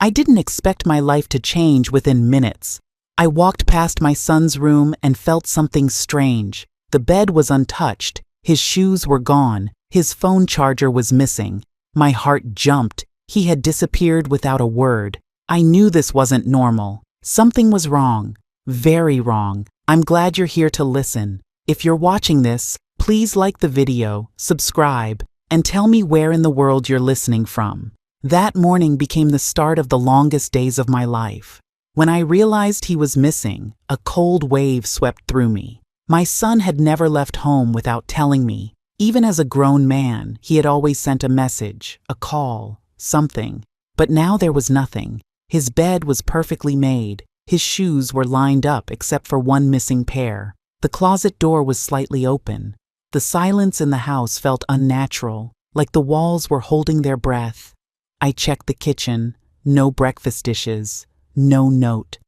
I didn't expect my life to change within minutes. I walked past my son's room and felt something strange. The bed was untouched, his shoes were gone, his phone charger was missing. My heart jumped. He had disappeared without a word. I knew this wasn't normal. Something was wrong. Very wrong. I'm glad you're here to listen. If you're watching this, please like the video, subscribe, and tell me where in the world you're listening from. That morning became the start of the longest days of my life. When I realized he was missing, a cold wave swept through me. My son had never left home without telling me. Even as a grown man, he had always sent a message, a call, something. But now there was nothing. His bed was perfectly made. His shoes were lined up except for one missing pair. The closet door was slightly open. The silence in the house felt unnatural, like the walls were holding their breath. I checked the kitchen. No breakfast dishes. No note.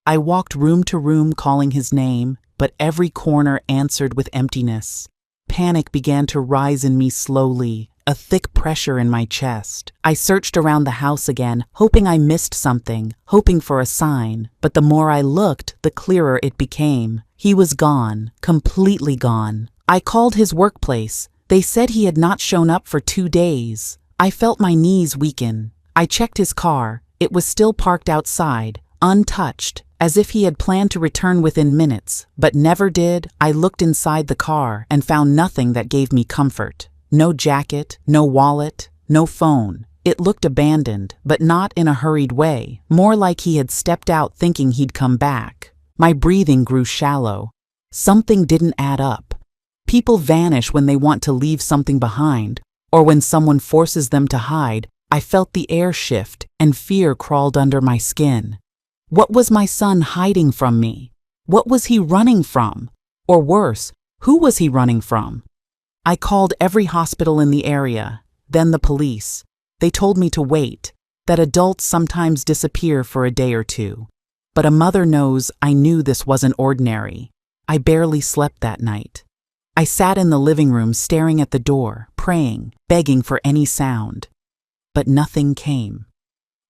I walked room to room calling his name, but every corner answered with emptiness. Panic began to rise in me slowly, a thick pressure in my chest. I searched around the house again, hoping I missed something, hoping for a sign, but the more I looked, the clearer it became. He was gone, completely gone. I called his workplace. They said he had not shown up for 2 days. I felt my knees weaken. I checked his car. It was still parked outside, untouched, as if he had planned to return within minutes, but never did. I looked inside the car and found nothing that gave me comfort. No jacket, no wallet, no phone. It looked abandoned, but not in a hurried way, more like he had stepped out thinking he'd come back. My breathing grew shallow. Something didn't add up. People vanish when they want to leave something behind, or when someone forces them to hide. I felt the air shift, and fear crawled under my skin. What was my son hiding from me? What was he running from? Or worse, who was he running from? I called every hospital in the area, then the police. They told me to wait, that adults sometimes disappear for a day or two. But a mother knows I knew this wasn't ordinary. I barely slept that night. I sat in the living room staring at the door, praying, begging for any sound. But nothing came.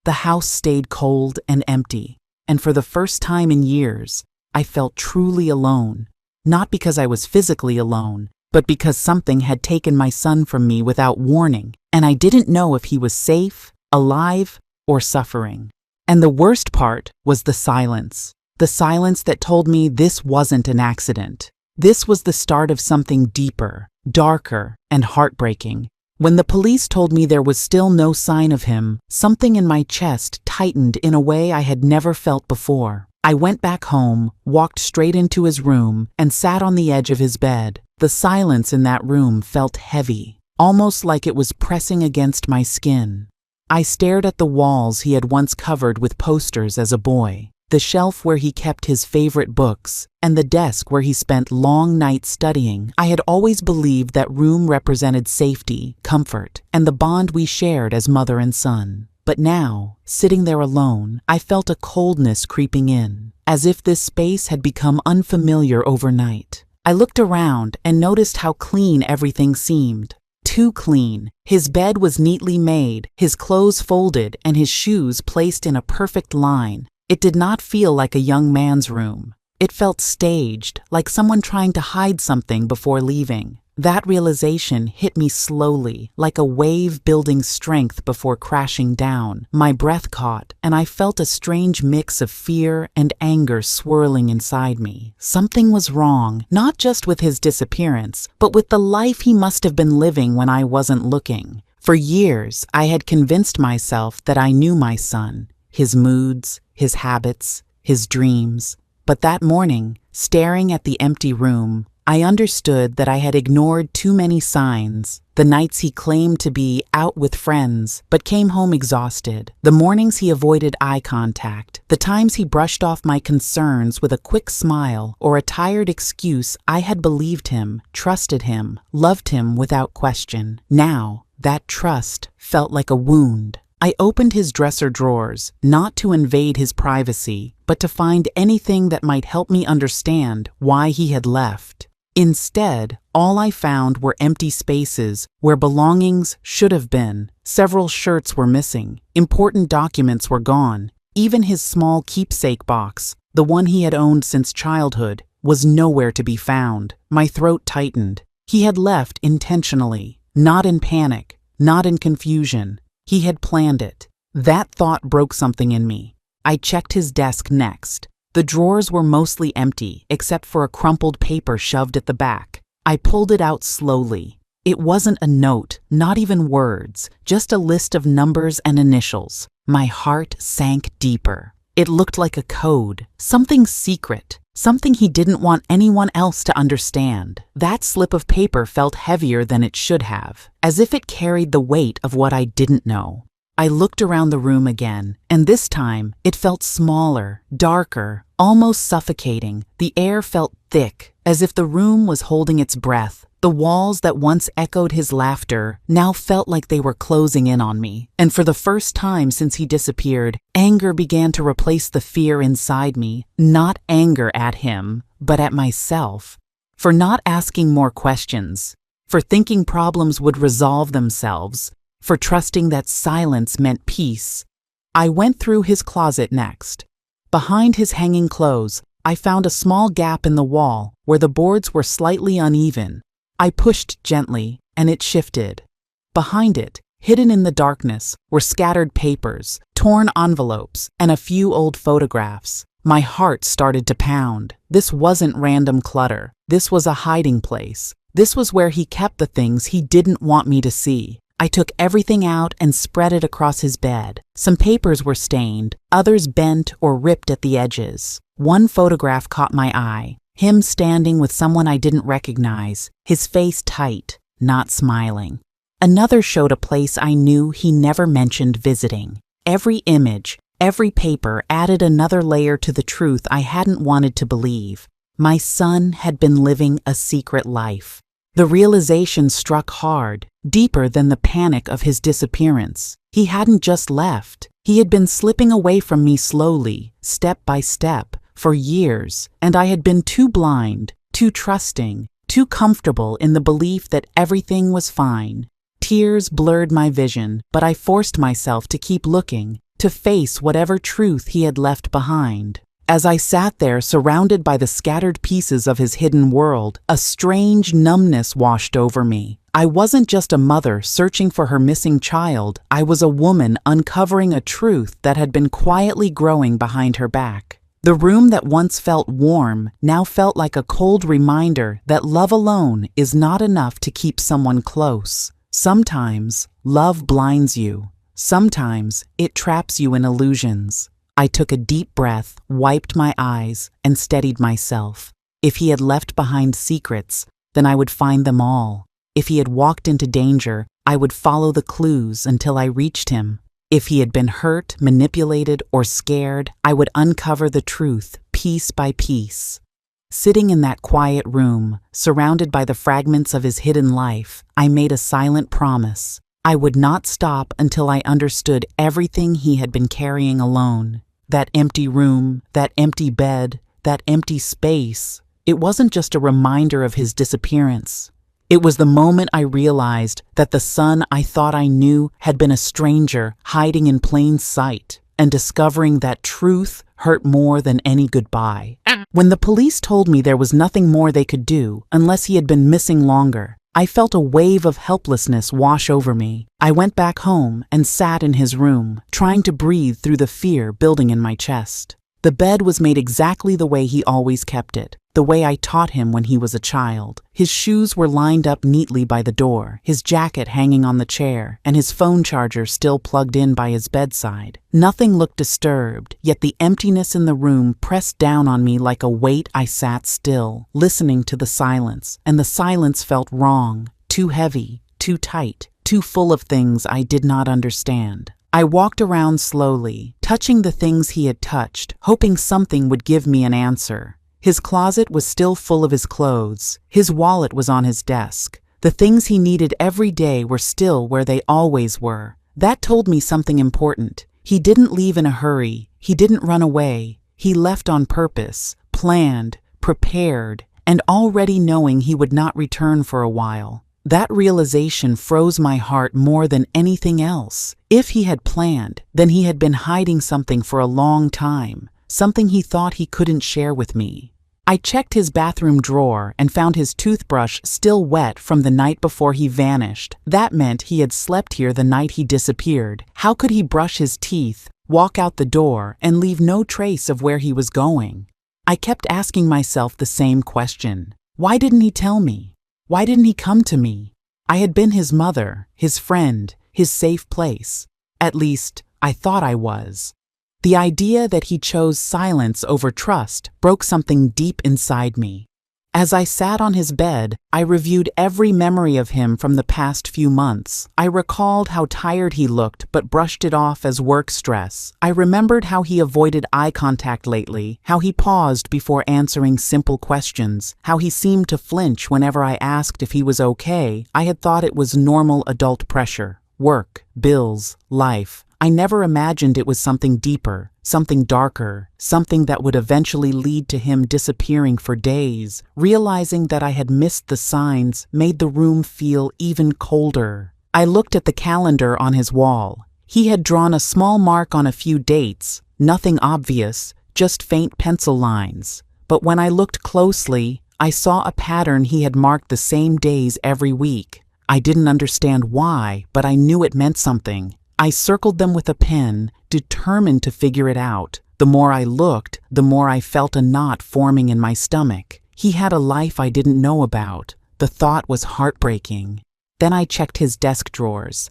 The house stayed cold and empty, and for the first time in years, I felt truly alone. Not because I was physically alone, but because something had taken my son from me without warning, and I didn't know if he was safe, alive, or suffering. And the worst part was the silence that told me this wasn't an accident. This was the start of something deeper, darker, and heartbreaking. When the police told me there was still no sign of him, something in my chest tightened in a way I had never felt before. I went back home, walked straight into his room, and sat on the edge of his bed. The silence in that room felt heavy, almost like it was pressing against my skin. I stared at the walls he had once covered with posters as a boy, the shelf where he kept his favorite books, and the desk where he spent long nights studying. I had always believed that room represented safety, comfort, and the bond we shared as mother and son. But now, sitting there alone, I felt a coldness creeping in, as if this space had become unfamiliar overnight. I looked around and noticed how clean everything seemed. Too clean. His bed was neatly made, his clothes folded, and his shoes placed in a perfect line. It did not feel like a young man's room. It felt staged, like someone trying to hide something before leaving. That realization hit me slowly, like a wave building strength before crashing down. My breath caught, and I felt a strange mix of fear and anger swirling inside me. Something was wrong, not just with his disappearance, but with the life he must have been living when I wasn't looking. For years, I had convinced myself that I knew my son, his moods, his habits, his dreams. But that morning, staring at the empty room, I understood that I had ignored too many signs. The nights he claimed to be out with friends, but came home exhausted. The mornings he avoided eye contact. The times he brushed off my concerns with a quick smile or a tired excuse. I had believed him, trusted him, loved him without question. Now, that trust felt like a wound. I opened his dresser drawers, not to invade his privacy, but to find anything that might help me understand why he had left. Instead, all I found were empty spaces where belongings should have been. Several shirts were missing. Important documents were gone. Even his small keepsake box, the one he had owned since childhood, was nowhere to be found. My throat tightened. He had left intentionally, not in panic, not in confusion. He had planned it. That thought broke something in me. I checked his desk next. The drawers were mostly empty, except for a crumpled paper shoved at the back. I pulled it out slowly. It wasn't a note, not even words, just a list of numbers and initials. My heart sank deeper. It looked like a code, something secret, something he didn't want anyone else to understand. That slip of paper felt heavier than it should have, as if it carried the weight of what I didn't know. I looked around the room again, and this time it felt smaller, darker, almost suffocating. The air felt thick, as if the room was holding its breath. The walls that once echoed his laughter now felt like they were closing in on me. And for the first time since he disappeared, anger began to replace the fear inside me. Not anger at him, but at myself. For not asking more questions. For thinking problems would resolve themselves. For trusting that silence meant peace. I went through his closet next. Behind his hanging clothes, I found a small gap in the wall where the boards were slightly uneven. I pushed gently, and it shifted. Behind it, hidden in the darkness, were scattered papers, torn envelopes, and a few old photographs. My heart started to pound. This wasn't random clutter. This was a hiding place. This was where he kept the things he didn't want me to see. I took everything out and spread it across his bed. Some papers were stained, others bent or ripped at the edges. One photograph caught my eye. Him standing with someone I didn't recognize, his face tight, not smiling. Another showed a place I knew he never mentioned visiting. Every image, every paper added another layer to the truth I hadn't wanted to believe. My son had been living a secret life. The realization struck hard, deeper than the panic of his disappearance. He hadn't just left. He had been slipping away from me slowly, step by step, for years, and I had been too blind, too trusting, too comfortable in the belief that everything was fine. Tears blurred my vision, but I forced myself to keep looking, to face whatever truth he had left behind. As I sat there surrounded by the scattered pieces of his hidden world, a strange numbness washed over me. I wasn't just a mother searching for her missing child. I was a woman uncovering a truth that had been quietly growing behind her back. The room that once felt warm now felt like a cold reminder that love alone is not enough to keep someone close. Sometimes love blinds you. Sometimes it traps you in illusions. I took a deep breath, wiped my eyes, and steadied myself. If he had left behind secrets, then I would find them all. If he had walked into danger, I would follow the clues until I reached him. If he had been hurt, manipulated, or scared, I would uncover the truth, piece by piece. Sitting in that quiet room, surrounded by the fragments of his hidden life, I made a silent promise. I would not stop until I understood everything he had been carrying alone. That empty room, that empty bed, that empty space. It wasn't just a reminder of his disappearance. It was the moment I realized that the son I thought I knew had been a stranger hiding in plain sight, and discovering that truth hurt more than any goodbye. When the police told me there was nothing more they could do unless he had been missing longer, I felt a wave of helplessness wash over me. I went back home and sat in his room, trying to breathe through the fear building in my chest. The bed was made exactly the way he always kept it, the way I taught him when he was a child. His shoes were lined up neatly by the door, his jacket hanging on the chair, and his phone charger still plugged in by his bedside. Nothing looked disturbed, yet the emptiness in the room pressed down on me like a weight. I sat still, listening to the silence, and the silence felt wrong, too heavy, too tight, too full of things I did not understand. I walked around slowly, touching the things he had touched, hoping something would give me an answer. His closet was still full of his clothes. His wallet was on his desk. The things he needed every day were still where they always were. That told me something important. He didn't leave in a hurry. He didn't run away. He left on purpose, planned, prepared, and already knowing he would not return for a while. That realization froze my heart more than anything else. If he had planned, then he had been hiding something for a long time, something he thought he couldn't share with me. I checked his bathroom drawer and found his toothbrush still wet from the night before he vanished. That meant he had slept here the night he disappeared. How could he brush his teeth, walk out the door, and leave no trace of where he was going? I kept asking myself the same question. Why didn't he tell me? Why didn't he come to me? I had been his mother, his friend, his safe place. At least, I thought I was. The idea that he chose silence over trust broke something deep inside me. As I sat on his bed, I reviewed every memory of him from the past few months. I recalled how tired he looked but brushed it off as work stress. I remembered how he avoided eye contact lately, how he paused before answering simple questions, how he seemed to flinch whenever I asked if he was okay. I had thought it was normal adult pressure. Work, bills, life. I never imagined it was something deeper, something darker, something that would eventually lead to him disappearing for days. Realizing that I had missed the signs made the room feel even colder. I looked at the calendar on his wall. He had drawn a small mark on a few dates, nothing obvious, just faint pencil lines. But when I looked closely, I saw a pattern. He had marked the same days every week. I didn't understand why, but I knew it meant something. I circled them with a pen, determined to figure it out. The more I looked, the more I felt a knot forming in my stomach. He had a life I didn't know about. The thought was heartbreaking. Then I checked his desk drawers.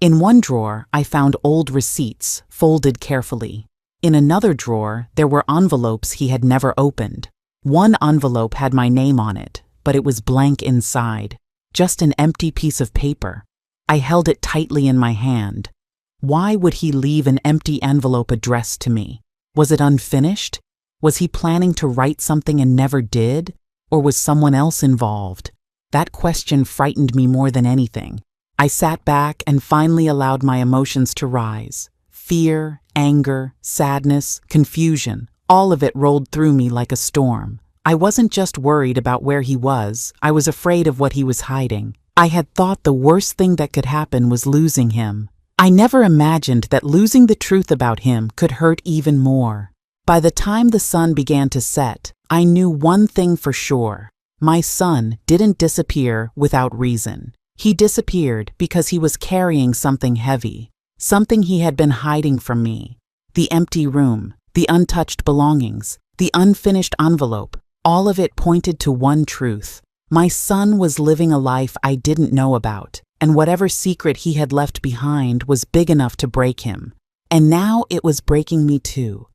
In one drawer, I found old receipts, folded carefully. In another drawer, there were envelopes he had never opened. One envelope had my name on it, but it was blank inside. Just an empty piece of paper. I held it tightly in my hand. Why would he leave an empty envelope addressed to me? Was it unfinished? Was he planning to write something and never did? Or was someone else involved? That question frightened me more than anything. I sat back and finally allowed my emotions to rise. Fear, anger, sadness, confusion, all of it rolled through me like a storm. I wasn't just worried about where he was, I was afraid of what he was hiding. I had thought the worst thing that could happen was losing him. I never imagined that losing the truth about him could hurt even more. By the time the sun began to set, I knew one thing for sure. My son didn't disappear without reason. He disappeared because he was carrying something heavy, something he had been hiding from me. The empty room, the untouched belongings, the unfinished envelope, all of it pointed to one truth. My son was living a life I didn't know about, and whatever secret he had left behind was big enough to break him. And now it was breaking me too.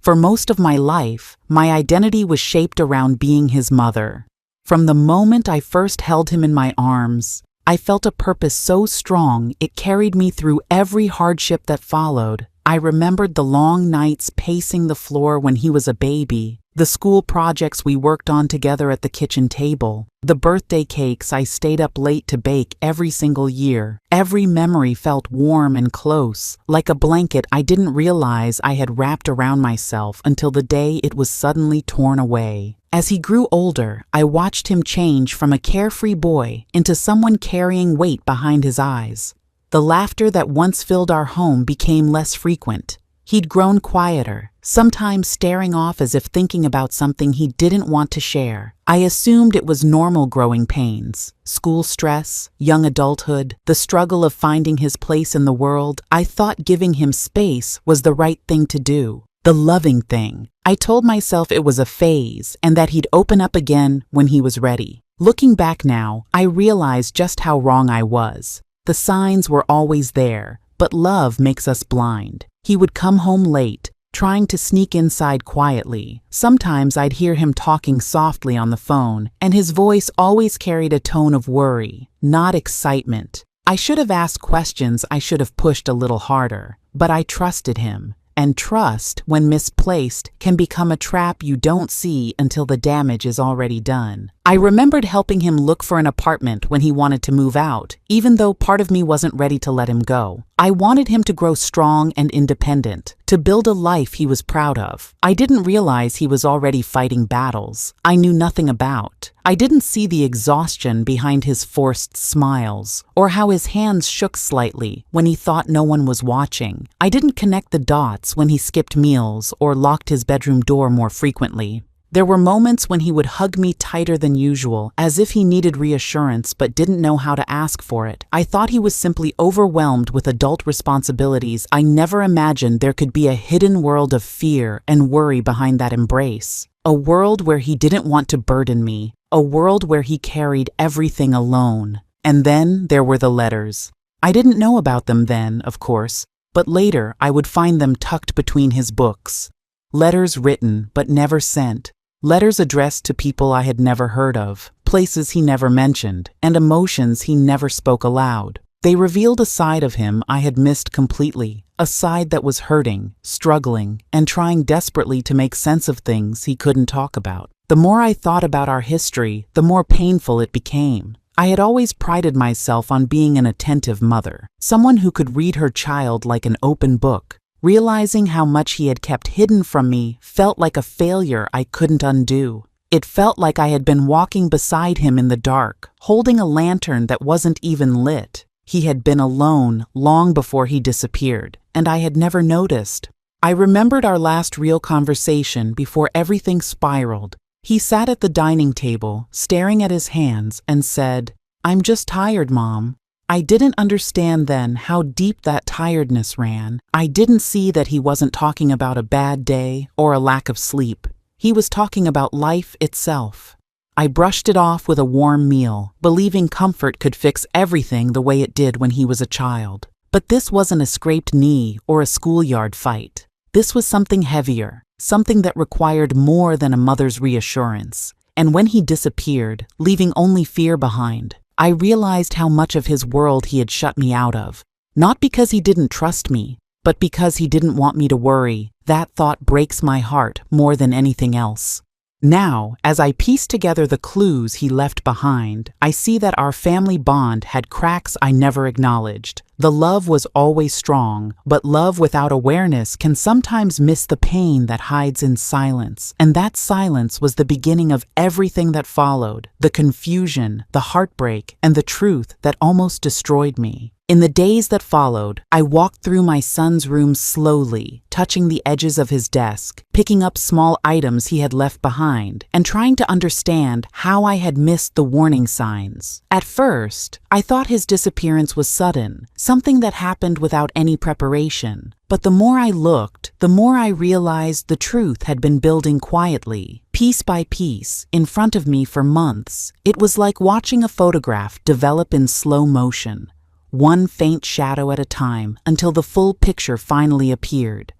For most of my life, my identity was shaped around being his mother. From the moment I first held him in my arms, I felt a purpose so strong it carried me through every hardship that followed. I remembered the long nights pacing the floor when he was a baby, the school projects we worked on together at the kitchen table, the birthday cakes I stayed up late to bake every single year. Every memory felt warm and close, like a blanket I didn't realize I had wrapped around myself until the day it was suddenly torn away. As he grew older, I watched him change from a carefree boy into someone carrying weight behind his eyes. The laughter that once filled our home became less frequent. He'd grown quieter, sometimes staring off as if thinking about something he didn't want to share. I assumed it was normal growing pains, school stress, young adulthood, the struggle of finding his place in the world. I thought giving him space was the right thing to do, the loving thing. I told myself it was a phase and that he'd open up again when he was ready. Looking back now, I realized just how wrong I was. The signs were always there, but love makes us blind. He would come home late, trying to sneak inside quietly. Sometimes I'd hear him talking softly on the phone, and his voice always carried a tone of worry, not excitement. I should have asked questions, I should have pushed a little harder, but I trusted him. And trust, when misplaced, can become a trap you don't see until the damage is already done. I remembered helping him look for an apartment when he wanted to move out, even though part of me wasn't ready to let him go. I wanted him to grow strong and independent, to build a life he was proud of. I didn't realize he was already fighting battles I knew nothing about. I didn't see the exhaustion behind his forced smiles, or how his hands shook slightly when he thought no one was watching. I didn't connect the dots when he skipped meals or locked his bedroom door more frequently. There were moments when he would hug me tighter than usual, as if he needed reassurance but didn't know how to ask for it. I thought he was simply overwhelmed with adult responsibilities. I never imagined there could be a hidden world of fear and worry behind that embrace. A world where he didn't want to burden me. A world where he carried everything alone. And then there were the letters. I didn't know about them then, of course, but later I would find them tucked between his books. Letters written but never sent. Letters addressed to people I had never heard of, places he never mentioned, and emotions he never spoke aloud. They revealed a side of him I had missed completely, a side that was hurting, struggling, and trying desperately to make sense of things he couldn't talk about. The more I thought about our history, the more painful it became. I had always prided myself on being an attentive mother, someone who could read her child like an open book. Realizing how much he had kept hidden from me felt like a failure I couldn't undo. It felt like I had been walking beside him in the dark, holding a lantern that wasn't even lit. He had been alone long before he disappeared, and I had never noticed. I remembered our last real conversation before everything spiraled. He sat at the dining table, staring at his hands, and said, "I'm just tired, Mom." I didn't understand then how deep that tiredness ran. I didn't see that he wasn't talking about a bad day or a lack of sleep. He was talking about life itself. I brushed it off with a warm meal, believing comfort could fix everything the way it did when he was a child. But this wasn't a scraped knee or a schoolyard fight. This was something heavier, something that required more than a mother's reassurance. And when he disappeared, leaving only fear behind, I realized how much of his world he had shut me out of. Not because he didn't trust me, but because he didn't want me to worry. That thought breaks my heart more than anything else. Now, as I piece together the clues he left behind, I see that our family bond had cracks I never acknowledged. The love was always strong, but love without awareness can sometimes miss the pain that hides in silence. And that silence was the beginning of everything that followed, the confusion, the heartbreak, and the truth that almost destroyed me. In the days that followed, I walked through my son's room slowly, touching the edges of his desk, picking up small items he had left behind, and trying to understand how I had missed the warning signs. At first, I thought his disappearance was sudden, something that happened without any preparation. But the more I looked, the more I realized the truth had been building quietly, piece by piece, in front of me for months. It was like watching a photograph develop in slow motion, one faint shadow at a time, until the full picture finally appeared.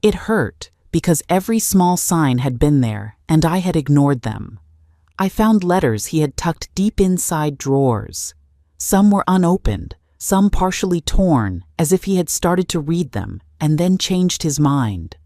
It hurt, because every small sign had been there, and I had ignored them. I found letters he had tucked deep inside drawers. Some were unopened, some partially torn, as if he had started to read them, and then changed his mind.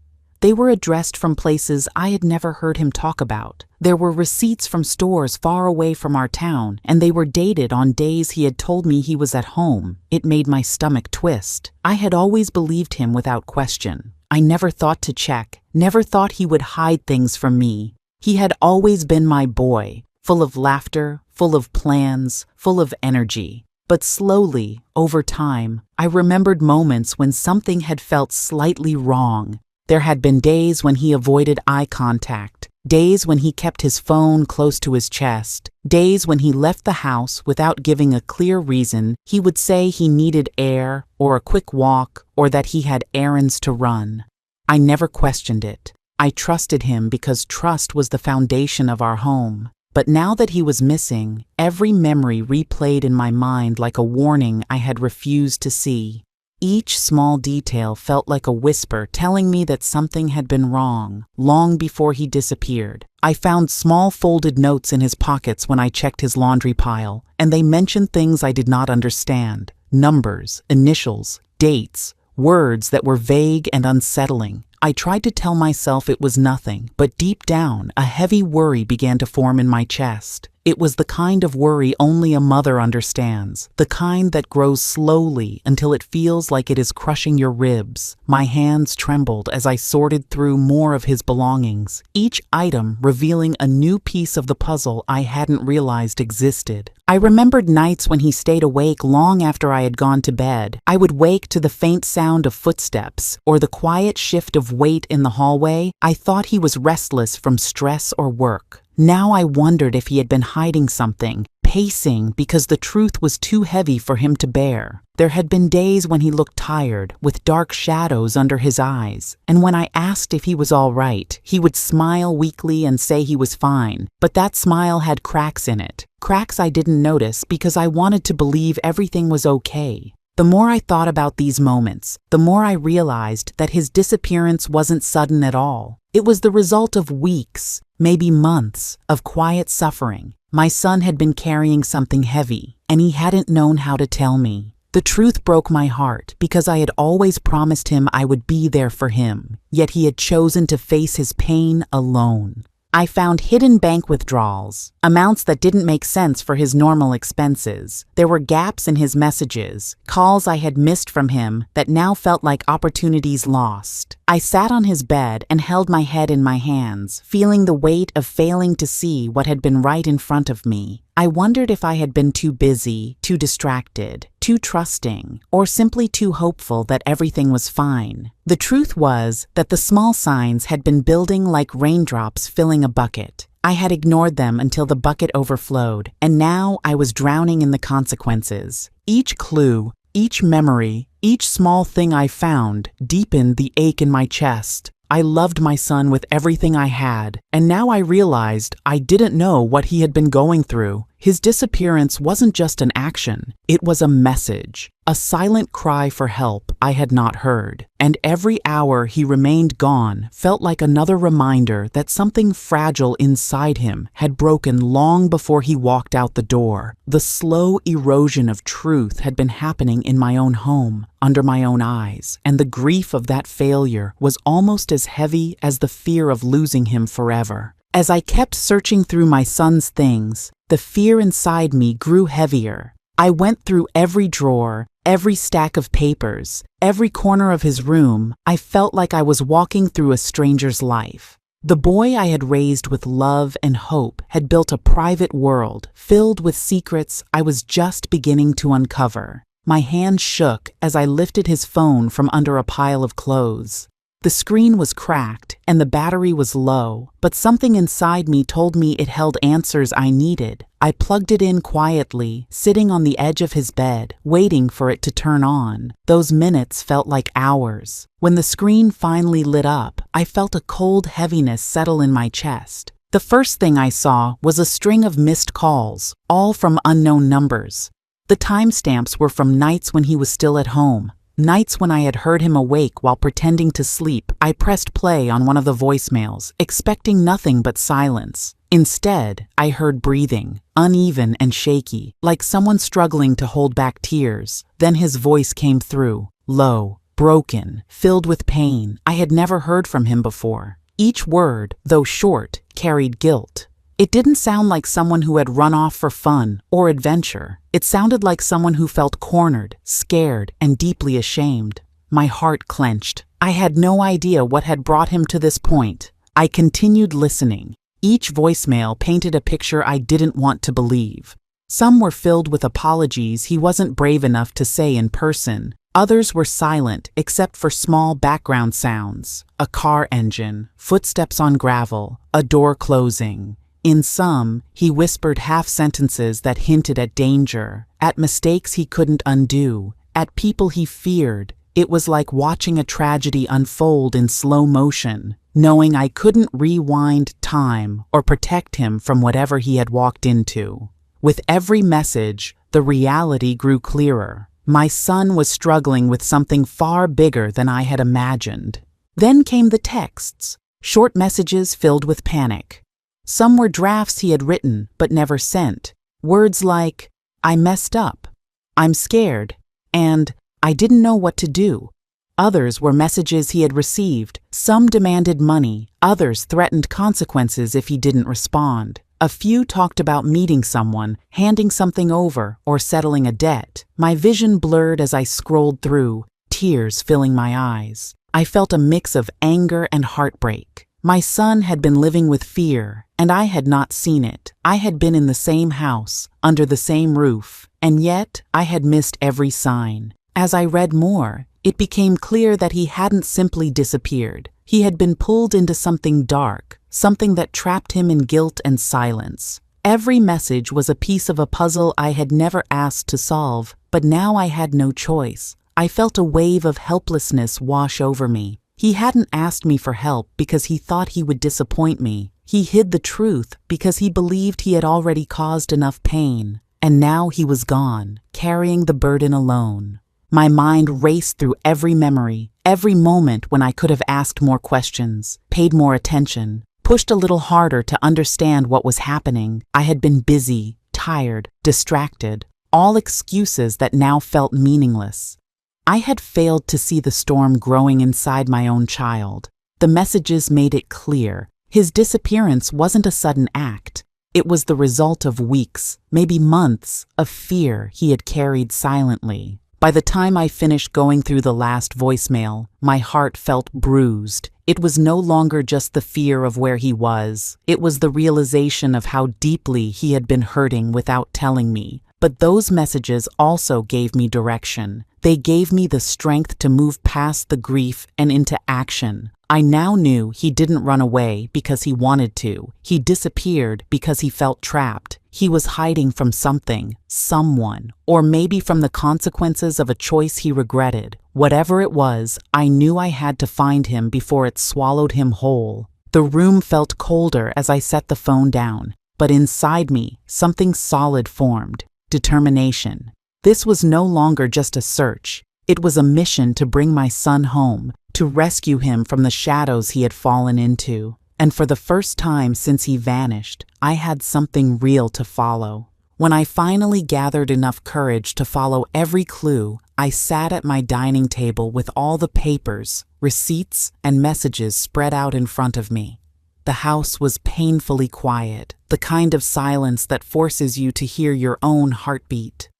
They were addressed from places I had never heard him talk about. There were receipts from stores far away from our town, and they were dated on days he had told me he was at home. It made my stomach twist. I had always believed him without question. I never thought to check, never thought he would hide things from me. He had always been my boy, full of laughter, full of plans, full of energy. But slowly, over time, I remembered moments when something had felt slightly wrong. There had been days when he avoided eye contact, days when he kept his phone close to his chest, days when he left the house without giving a clear reason. He would say he needed air, or a quick walk, or that he had errands to run. I never questioned it. I trusted him because trust was the foundation of our home. But now that he was missing, every memory replayed in my mind like a warning I had refused to see. Each small detail felt like a whisper telling me that something had been wrong, long before he disappeared. I found small folded notes in his pockets when I checked his laundry pile, and they mentioned things I did not understand. Numbers, initials, dates, words that were vague and unsettling. I tried to tell myself it was nothing, but deep down, a heavy worry began to form in my chest. It was the kind of worry only a mother understands, the kind that grows slowly until it feels like it is crushing your ribs. My hands trembled as I sorted through more of his belongings, each item revealing a new piece of the puzzle I hadn't realized existed. I remembered nights when he stayed awake long after I had gone to bed. I would wake to the faint sound of footsteps or the quiet shift of weight in the hallway. I thought he was restless from stress or work. Now I wondered if he had been hiding something, pacing because the truth was too heavy for him to bear. There had been days when he looked tired, with dark shadows under his eyes, and when I asked if he was all right, he would smile weakly and say he was fine, but that smile had cracks in it. Cracks I didn't notice because I wanted to believe everything was okay. The more I thought about these moments, the more I realized that his disappearance wasn't sudden at all. It was the result of weeks, maybe months, of quiet suffering. My son had been carrying something heavy, and he hadn't known how to tell me. The truth broke my heart because I had always promised him I would be there for him, yet he had chosen to face his pain alone. I found hidden bank withdrawals, amounts that didn't make sense for his normal expenses. There were gaps in his messages, calls I had missed from him that now felt like opportunities lost. I sat on his bed and held my head in my hands, feeling the weight of failing to see what had been right in front of me. I wondered if I had been too busy, too distracted, too trusting, or simply too hopeful that everything was fine. The truth was that the small signs had been building like raindrops filling a bucket. I had ignored them until the bucket overflowed, and now I was drowning in the consequences. Each clue, each memory, each small thing I found deepened the ache in my chest. I loved my son with everything I had, and now I realized I didn't know what he had been going through. His disappearance wasn't just an action, it was a message, a silent cry for help I had not heard. And every hour he remained gone felt like another reminder that something fragile inside him had broken long before he walked out the door. The slow erosion of truth had been happening in my own home, under my own eyes, and the grief of that failure was almost as heavy as the fear of losing him forever. As I kept searching through my son's things, the fear inside me grew heavier. I went through every drawer, every stack of papers, every corner of his room. I felt like I was walking through a stranger's life. The boy I had raised with love and hope had built a private world filled with secrets I was just beginning to uncover. My hand shook as I lifted his phone from under a pile of clothes. The screen was cracked and the battery was low, but something inside me told me it held answers I needed. I plugged it in quietly, sitting on the edge of his bed, waiting for it to turn on. Those minutes felt like hours. When the screen finally lit up, I felt a cold heaviness settle in my chest. The first thing I saw was a string of missed calls, all from unknown numbers. The timestamps were from nights when he was still at home. Nights when I had heard him awake while pretending to sleep. I pressed play on one of the voicemails, expecting nothing but silence. Instead, I heard breathing, uneven and shaky, like someone struggling to hold back tears. Then his voice came through, low, broken, filled with pain. I had never heard from him before. Each word, though short, carried guilt. It didn't sound like someone who had run off for fun or adventure. It sounded like someone who felt cornered, scared, and deeply ashamed. My heart clenched. I had no idea what had brought him to this point. I continued listening. Each voicemail painted a picture I didn't want to believe. Some were filled with apologies he wasn't brave enough to say in person. Others were silent except for small background sounds. A car engine, footsteps on gravel, a door closing. In some, he whispered half-sentences that hinted at danger, at mistakes he couldn't undo, at people he feared. It was like watching a tragedy unfold in slow motion, knowing I couldn't rewind time or protect him from whatever he had walked into. With every message, the reality grew clearer. My son was struggling with something far bigger than I had imagined. Then came the texts, short messages filled with panic. Some were drafts he had written but never sent. Words like, "I messed up," "I'm scared," and "I didn't know what to do." Others were messages he had received. Some demanded money, others threatened consequences if he didn't respond. A few talked about meeting someone, handing something over, or settling a debt. My vision blurred as I scrolled through, tears filling my eyes. I felt a mix of anger and heartbreak. My son had been living with fear, and I had not seen it. I had been in the same house, under the same roof, and yet I had missed every sign. As I read more, it became clear that he hadn't simply disappeared. He had been pulled into something dark, something that trapped him in guilt and silence. Every message was a piece of a puzzle I had never asked to solve, but now I had no choice. I felt a wave of helplessness wash over me. He hadn't asked me for help because he thought he would disappoint me. He hid the truth because he believed he had already caused enough pain. And now he was gone, carrying the burden alone. My mind raced through every memory, every moment when I could have asked more questions, paid more attention, pushed a little harder to understand what was happening. I had been busy, tired, distracted, all excuses that now felt meaningless. I had failed to see the storm growing inside my own child. The messages made it clear. His disappearance wasn't a sudden act. It was the result of weeks, maybe months, of fear he had carried silently. By the time I finished going through the last voicemail, my heart felt bruised. It was no longer just the fear of where he was. It was the realization of how deeply he had been hurting without telling me. But those messages also gave me direction. They gave me the strength to move past the grief and into action. I now knew he didn't run away because he wanted to. He disappeared because he felt trapped. He was hiding from something, someone, or maybe from the consequences of a choice he regretted. Whatever it was, I knew I had to find him before it swallowed him whole. The room felt colder as I set the phone down, but inside me, something solid formed. Determination. This was no longer just a search. It was a mission to bring my son home, to rescue him from the shadows he had fallen into. And for the first time since he vanished, I had something real to follow. When I finally gathered enough courage to follow every clue, I sat at my dining table with all the papers, receipts, and messages spread out in front of me. The house was painfully quiet, the kind of silence that forces you to hear your own heartbeat.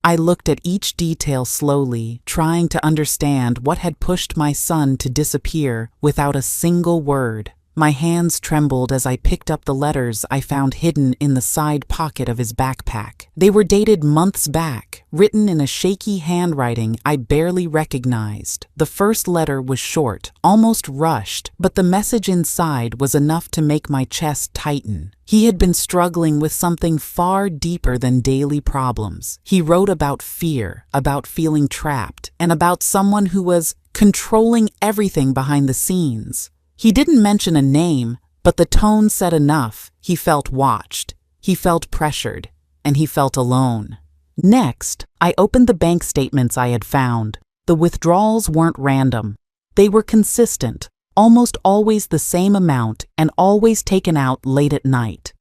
I looked at each detail slowly, trying to understand what had pushed my son to disappear without a single word. My hands trembled as I picked up the letters I found hidden in the side pocket of his backpack. They were dated months back, written in a shaky handwriting I barely recognized. The first letter was short, almost rushed, but the message inside was enough to make my chest tighten. He had been struggling with something far deeper than daily problems. He wrote about fear, about feeling trapped, and about someone who was controlling everything behind the scenes. He didn't mention a name, but the tone said enough. He felt watched, he felt pressured, and he felt alone. Next, I opened the bank statements I had found. The withdrawals weren't random. They were consistent, almost always the same amount and always taken out late at night.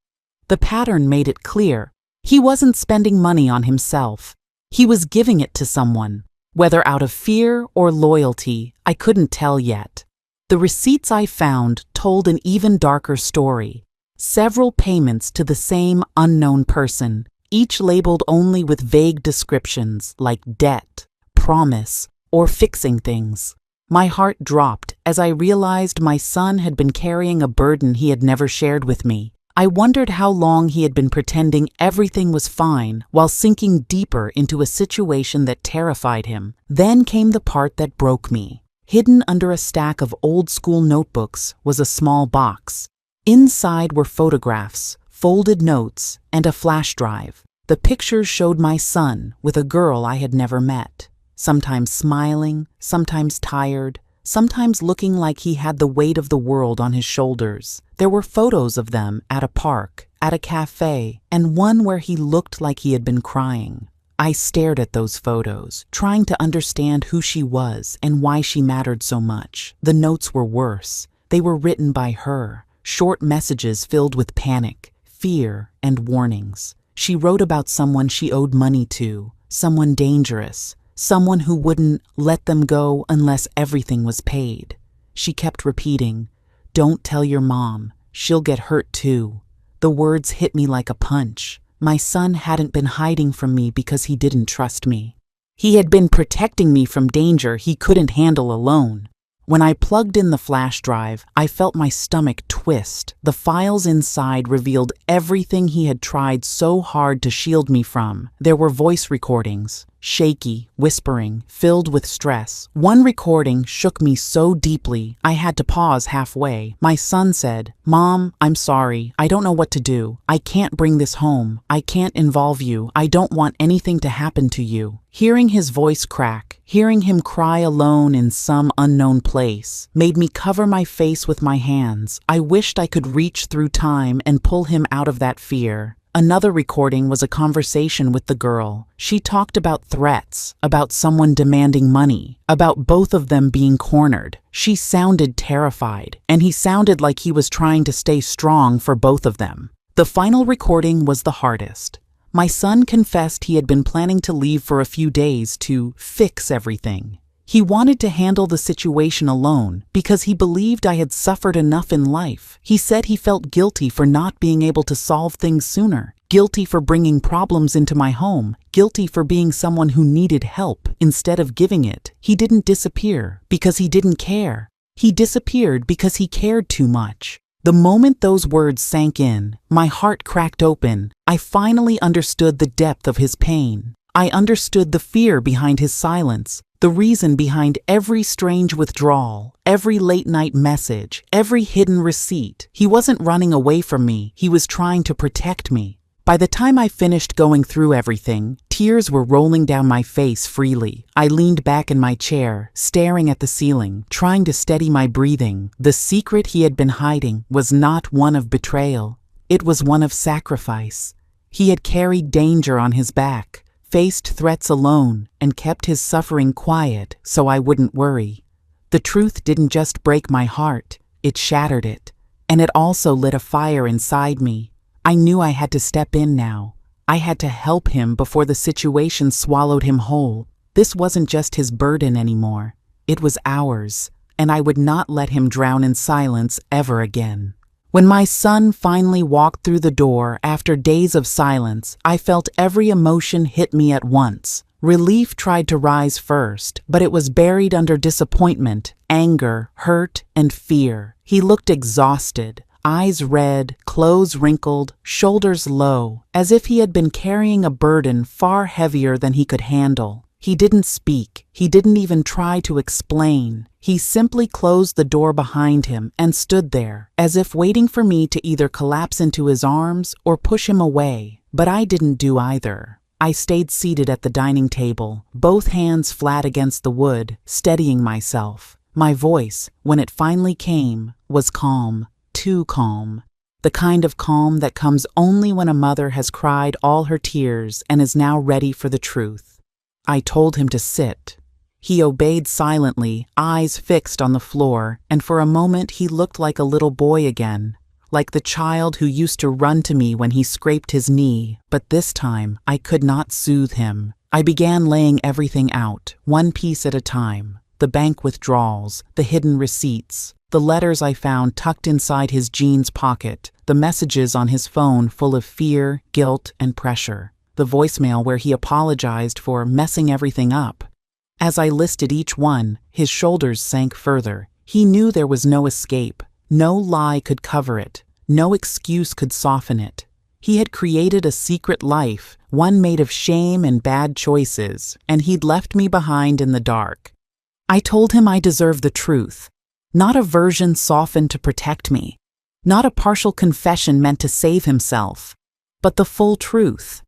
The pattern made it clear. He wasn't spending money on himself. He was giving it to someone. Whether out of fear or loyalty, I couldn't tell yet. The receipts I found told an even darker story. Several payments to the same unknown person, each labeled only with vague descriptions like debt, promise, or fixing things. My heart dropped as I realized my son had been carrying a burden he had never shared with me. I wondered how long he had been pretending everything was fine while sinking deeper into a situation that terrified him. Then came the part that broke me. Hidden under a stack of old-school notebooks was a small box. Inside were photographs, folded notes, and a flash drive. The pictures showed my son with a girl I had never met, sometimes smiling, sometimes tired, sometimes looking like he had the weight of the world on his shoulders. There were photos of them at a park, at a cafe, and one where he looked like he had been crying. I stared at those photos, trying to understand who she was and why she mattered so much. The notes were worse. They were written by her, short messages filled with panic, fear, and warnings. She wrote about someone she owed money to, someone dangerous, someone who wouldn't let them go unless everything was paid. She kept repeating, "Don't tell your mom, she'll get hurt too. The words hit me like a punch. My son hadn't been hiding from me because he didn't trust me. He had been protecting me from danger he couldn't handle alone. When I plugged in the flash drive, I felt my stomach twist. The files inside revealed everything he had tried so hard to shield me from. There were voice recordings, shaky, whispering, filled with stress. One recording shook me so deeply, I had to pause halfway. My son said, "Mom, I'm sorry. I don't know what to do. I can't bring this home. I can't involve you. I don't want anything to happen to you." Hearing his voice crack, hearing him cry alone in some unknown place, made me cover my face with my hands. I wished I could reach through time and pull him out of that fear. Another recording was a conversation with the girl. She talked about threats, about someone demanding money, about both of them being cornered. She sounded terrified, and he sounded like he was trying to stay strong for both of them. The final recording was the hardest. My son confessed he had been planning to leave for a few days to fix everything. He wanted to handle the situation alone because he believed I had suffered enough in life. He said he felt guilty for not being able to solve things sooner, guilty for bringing problems into my home, guilty for being someone who needed help instead of giving it. He didn't disappear because he didn't care. He disappeared because he cared too much. The moment those words sank in, my heart cracked open. I finally understood the depth of his pain. I understood the fear behind his silence, the reason behind every strange withdrawal, every late-night message, every hidden receipt. He wasn't running away from me, he was trying to protect me. By the time I finished going through everything, tears were rolling down my face freely. I leaned back in my chair, staring at the ceiling, trying to steady my breathing. The secret he had been hiding was not one of betrayal. It was one of sacrifice. He had carried danger on his back, faced threats alone, and kept his suffering quiet so I wouldn't worry. The truth didn't just break my heart, it shattered it. And it also lit a fire inside me. I knew I had to step in now. I had to help him before the situation swallowed him whole. This wasn't just his burden anymore. It was ours, and I would not let him drown in silence ever again. When my son finally walked through the door after days of silence, I felt every emotion hit me at once. Relief tried to rise first, but it was buried under disappointment, anger, hurt, and fear. He looked exhausted. Eyes red, clothes wrinkled, shoulders low, as if he had been carrying a burden far heavier than he could handle. He didn't speak. He didn't even try to explain. He simply closed the door behind him and stood there, as if waiting for me to either collapse into his arms or push him away. But I didn't do either. I stayed seated at the dining table, both hands flat against the wood, steadying myself. My voice, when it finally came, was calm. Too calm. The kind of calm that comes only when a mother has cried all her tears and is now ready for the truth. I told him to sit. He obeyed silently, eyes fixed on the floor, and for a moment he looked like a little boy again, like the child who used to run to me when he scraped his knee. But this time, I could not soothe him. I began laying everything out, one piece at a time. The bank withdrawals, the hidden receipts, the letters I found tucked inside his jeans pocket, the messages on his phone full of fear, guilt, and pressure, the voicemail where he apologized for messing everything up. As I listed each one, his shoulders sank further. He knew there was no escape. No lie could cover it. No excuse could soften it. He had created a secret life, one made of shame and bad choices, and he'd left me behind in the dark. I told him I deserved the truth. Not a version softened to protect me, not a partial confession meant to save himself, but the full truth.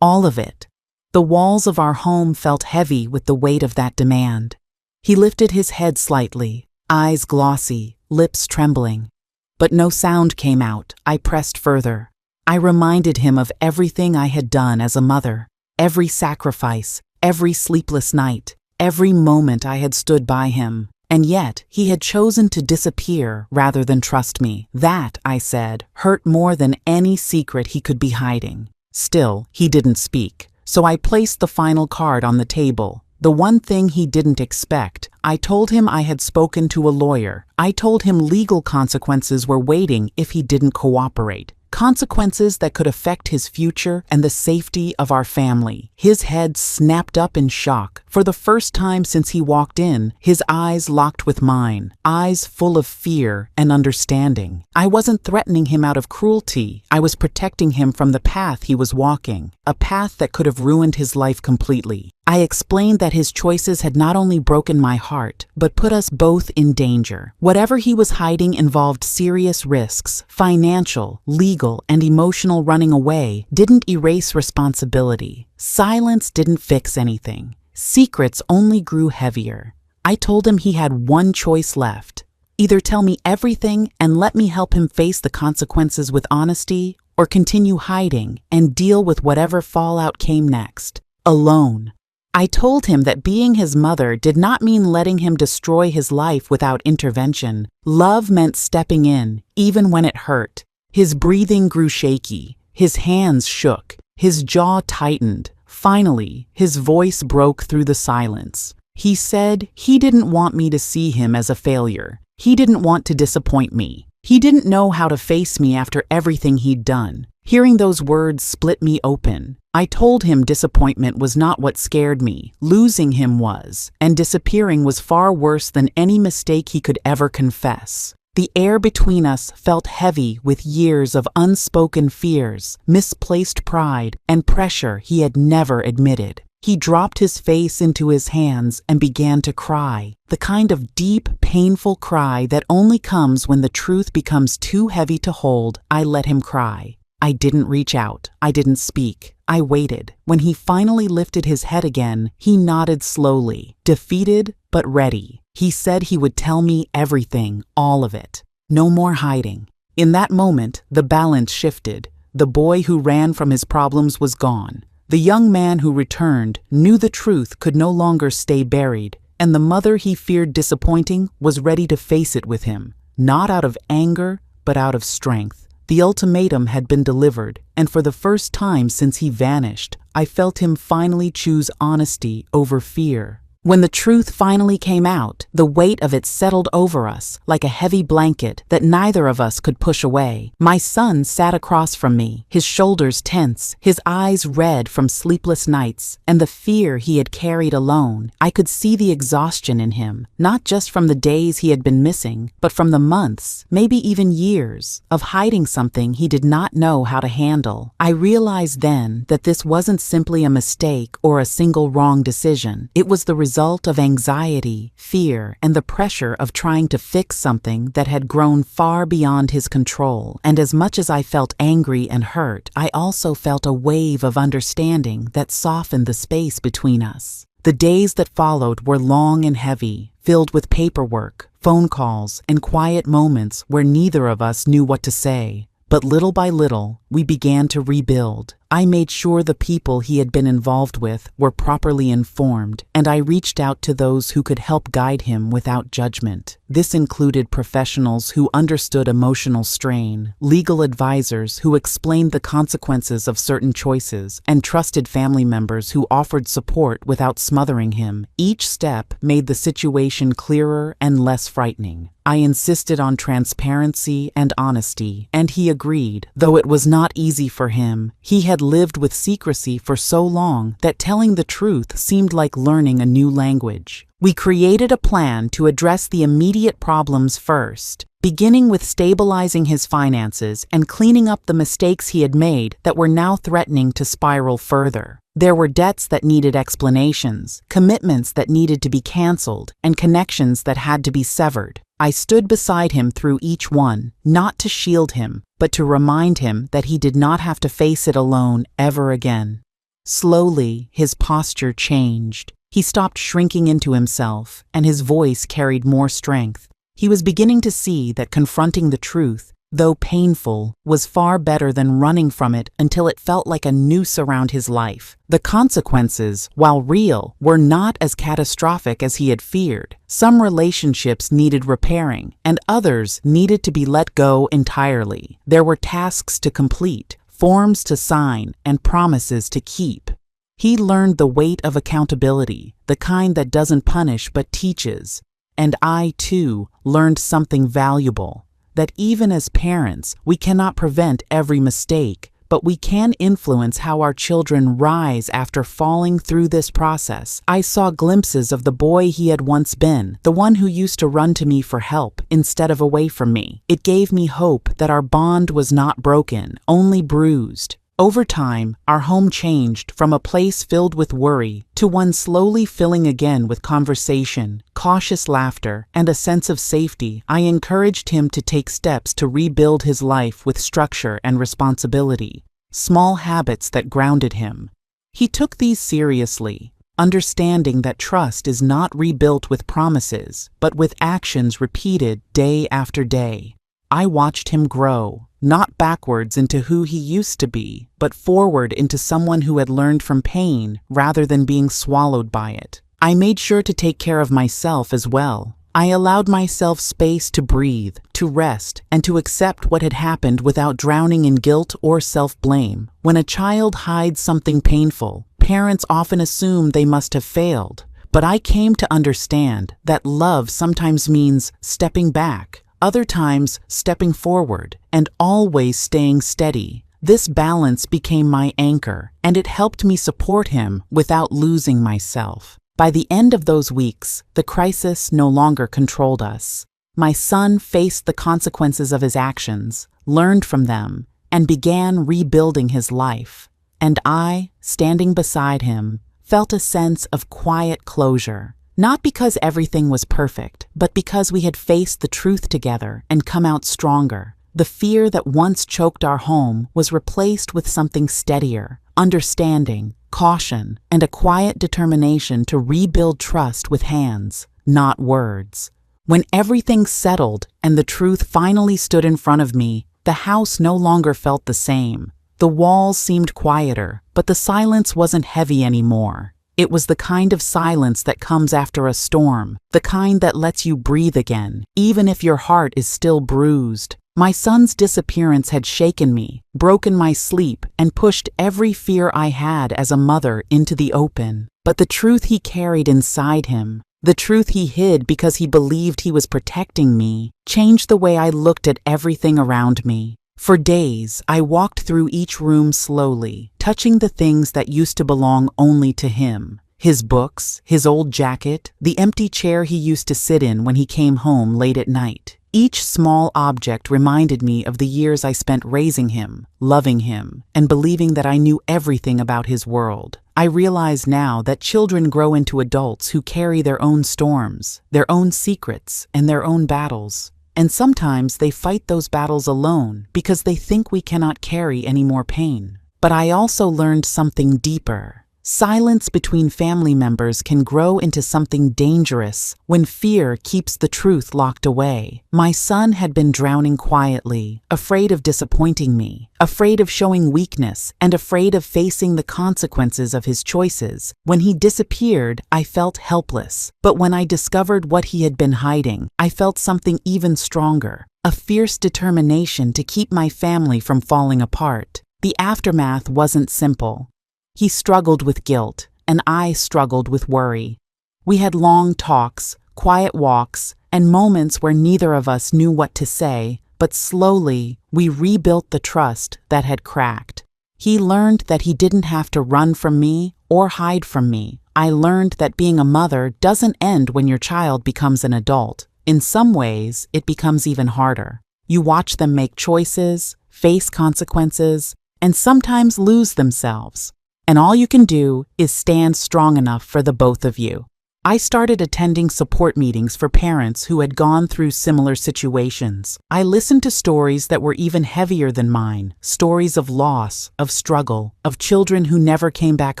All of it. The walls of our home felt heavy with the weight of that demand. He lifted his head slightly, eyes glossy, lips trembling. But no sound came out. I pressed further. I reminded him of everything I had done as a mother, every sacrifice, every sleepless night, every moment I had stood by him. And yet, he had chosen to disappear rather than trust me. That, I said, hurt more than any secret he could be hiding. Still, he didn't speak, so I placed the final card on the table. The one thing he didn't expect. I told him I had spoken to a lawyer. I told him legal consequences were waiting if he didn't cooperate. consequences that could affect his future and the safety of our family. His head snapped up in shock. For the first time since he walked in, his eyes locked with mine, eyes full of fear and understanding. I wasn't threatening him out of cruelty. I was protecting him from the path he was walking, a path that could have ruined his life completely. I explained that his choices had not only broken my heart, but put us both in danger. Whatever he was hiding involved serious risks, financial, legal, and emotional. Running away didn't erase responsibility. Silence didn't fix anything. Secrets only grew heavier. I told him he had one choice left. Either tell me everything and let me help him face the consequences with honesty, or continue hiding and deal with whatever fallout came next, alone. I told him that being his mother did not mean letting him destroy his life without intervention. Love meant stepping in, even when it hurt. His breathing grew shaky, his hands shook, his jaw tightened. Finally, his voice broke through the silence. He said he didn't want me to see him as a failure. He didn't want to disappoint me. He didn't know how to face me after everything he'd done. Hearing those words split me open. I told him disappointment was not what scared me. Losing him was, and disappearing was far worse than any mistake he could ever confess. The air between us felt heavy with years of unspoken fears, misplaced pride, and pressure he had never admitted. He dropped his face into his hands and began to cry, the kind of deep, painful cry that only comes when the truth becomes too heavy to hold. I let him cry. I didn't reach out. I didn't speak. I waited. When he finally lifted his head again, he nodded slowly, defeated but ready. He said he would tell me everything, all of it. No more hiding. In that moment, the balance shifted. The boy who ran from his problems was gone. The young man who returned knew the truth could no longer stay buried, and the mother he feared disappointing was ready to face it with him, not out of anger, but out of strength. The ultimatum had been delivered, and for the first time since he vanished, I felt him finally choose honesty over fear. When the truth finally came out, the weight of it settled over us like a heavy blanket that neither of us could push away. My son sat across from me, his shoulders tense, his eyes red from sleepless nights and the fear he had carried alone. I could see the exhaustion in him, not just from the days he had been missing, but from the months, maybe even years, of hiding something he did not know how to handle. I realized then that this wasn't simply a mistake or a single wrong decision. It was the result of anxiety, fear, and the pressure of trying to fix something that had grown far beyond his control. And as much as I felt angry and hurt, I also felt a wave of understanding that softened the space between us. The days that followed were long and heavy, filled with paperwork, phone calls, and quiet moments where neither of us knew what to say. But little by little, we began to rebuild. I made sure the people he had been involved with were properly informed, and I reached out to those who could help guide him without judgment. This included professionals who understood emotional strain, legal advisors who explained the consequences of certain choices, and trusted family members who offered support without smothering him. Each step made the situation clearer and less frightening. I insisted on transparency and honesty, and he agreed. Though it was not easy for him, he had lived with secrecy for so long that telling the truth seemed like learning a new language. We created a plan to address the immediate problems first, beginning with stabilizing his finances and cleaning up the mistakes he had made that were now threatening to spiral further. There were debts that needed explanations, commitments that needed to be canceled, and connections that had to be severed. I stood beside him through each one, not to shield him, but to remind him that he did not have to face it alone ever again. Slowly, his posture changed. He stopped shrinking into himself, and his voice carried more strength. He was beginning to see that confronting the truth, though painful, was far better than running from it until it felt like a noose around his life. The consequences, while real, were not as catastrophic as he had feared. Some relationships needed repairing, and others needed to be let go entirely. There were tasks to complete, forms to sign, and promises to keep. He learned the weight of accountability, the kind that doesn't punish but teaches. And I, too, learned something valuable. that even as parents, we cannot prevent every mistake, but we can influence how our children rise after falling through this process. I saw glimpses of the boy he had once been, the one who used to run to me for help instead of away from me. It gave me hope that our bond was not broken, only bruised. Over time, our home changed from a place filled with worry to one slowly filling again with conversation, cautious laughter, and a sense of safety. I encouraged him to take steps to rebuild his life with structure and responsibility, small habits that grounded him. He took these seriously, understanding that trust is not rebuilt with promises, but with actions repeated day after day. I watched him grow, not backwards into who he used to be, but forward into someone who had learned from pain rather than being swallowed by it. I made sure to take care of myself as well. I allowed myself space to breathe, to rest, and to accept what had happened without drowning in guilt or self-blame. When a child hides something painful, parents often assume they must have failed. But I came to understand that love sometimes means stepping back, other times stepping forward, and always staying steady. This balance became my anchor, and it helped me support him without losing myself. By the end of those weeks, the crisis no longer controlled us. My son faced the consequences of his actions, learned from them, and began rebuilding his life. And I, standing beside him, felt a sense of quiet closure. Not because everything was perfect, but because we had faced the truth together and come out stronger. The fear that once choked our home was replaced with something steadier, understanding, caution, and a quiet determination to rebuild trust with hands, not words. When everything settled and the truth finally stood in front of me, the house no longer felt the same. The walls seemed quieter, but the silence wasn't heavy anymore. It was the kind of silence that comes after a storm, the kind that lets you breathe again, even if your heart is still bruised. My son's disappearance had shaken me, broken my sleep, and pushed every fear I had as a mother into the open. But the truth he carried inside him, the truth he hid because he believed he was protecting me, changed the way I looked at everything around me. For days, I walked through each room slowly, touching the things that used to belong only to him. His books, his old jacket, the empty chair he used to sit in when he came home late at night. Each small object reminded me of the years I spent raising him, loving him, and believing that I knew everything about his world. I realize now that children grow into adults who carry their own storms, their own secrets, and their own battles. And sometimes they fight those battles alone because they think we cannot carry any more pain. But I also learned something deeper. Silence between family members can grow into something dangerous when fear keeps the truth locked away. My son had been drowning quietly, afraid of disappointing me, afraid of showing weakness, and afraid of facing the consequences of his choices. When he disappeared, I felt helpless. But when I discovered what he had been hiding, I felt something even stronger, a fierce determination to keep my family from falling apart. The aftermath wasn't simple. He struggled with guilt, and I struggled with worry. We had long talks, quiet walks, and moments where neither of us knew what to say, but slowly we rebuilt the trust that had cracked. He learned that he didn't have to run from me or hide from me. I learned that being a mother doesn't end when your child becomes an adult. In some ways, it becomes even harder. You watch them make choices, face consequences, and sometimes lose themselves. And all you can do is stand strong enough for the both of you. I started attending support meetings for parents who had gone through similar situations. I listened to stories that were even heavier than mine, stories of loss, of struggle, of children who never came back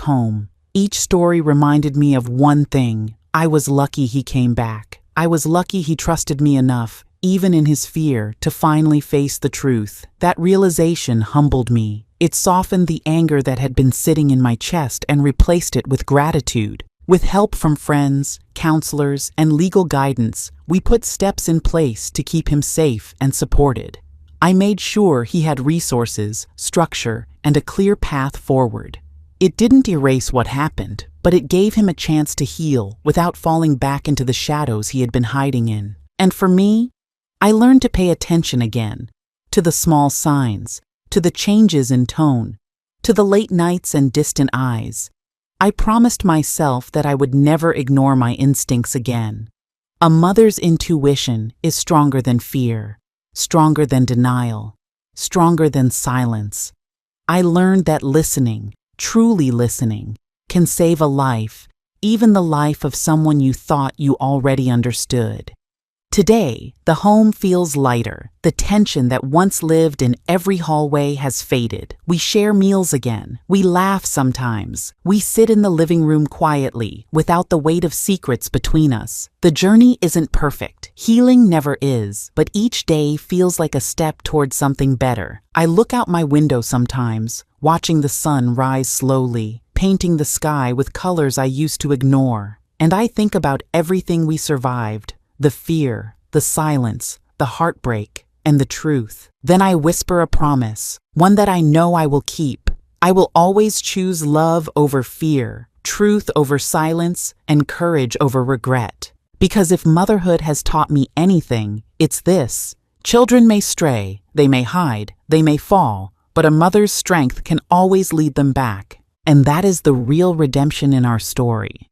home. Each story reminded me of one thing. I was lucky he came back. I was lucky he trusted me enough, even in his fear, to finally face the truth. That realization humbled me. It softened the anger that had been sitting in my chest and replaced it with gratitude. With help from friends, counselors, and legal guidance, we put steps in place to keep him safe and supported. I made sure he had resources, structure, and a clear path forward. It didn't erase what happened, but it gave him a chance to heal without falling back into the shadows he had been hiding in. And for me, I learned to pay attention again, to the small signs, to the changes in tone, to the late nights and distant eyes. I promised myself that I would never ignore my instincts again. A mother's intuition is stronger than fear, stronger than denial, stronger than silence. I learned that listening, truly listening, can save a life, even the life of someone you thought you already understood. Today, the home feels lighter. The tension that once lived in every hallway has faded. We share meals again. We laugh sometimes. We sit in the living room quietly, without the weight of secrets between us. The journey isn't perfect. Healing never is, but each day feels like a step towards something better. I look out my window sometimes, watching the sun rise slowly, painting the sky with colors I used to ignore. And I think about everything we survived. The fear, the silence, the heartbreak, and the truth. Then I whisper a promise, one that I know I will keep. I will always choose love over fear, truth over silence, and courage over regret. Because if motherhood has taught me anything, it's this. Children may stray, they may hide, they may fall, but a mother's strength can always lead them back. And that is the real redemption in our story.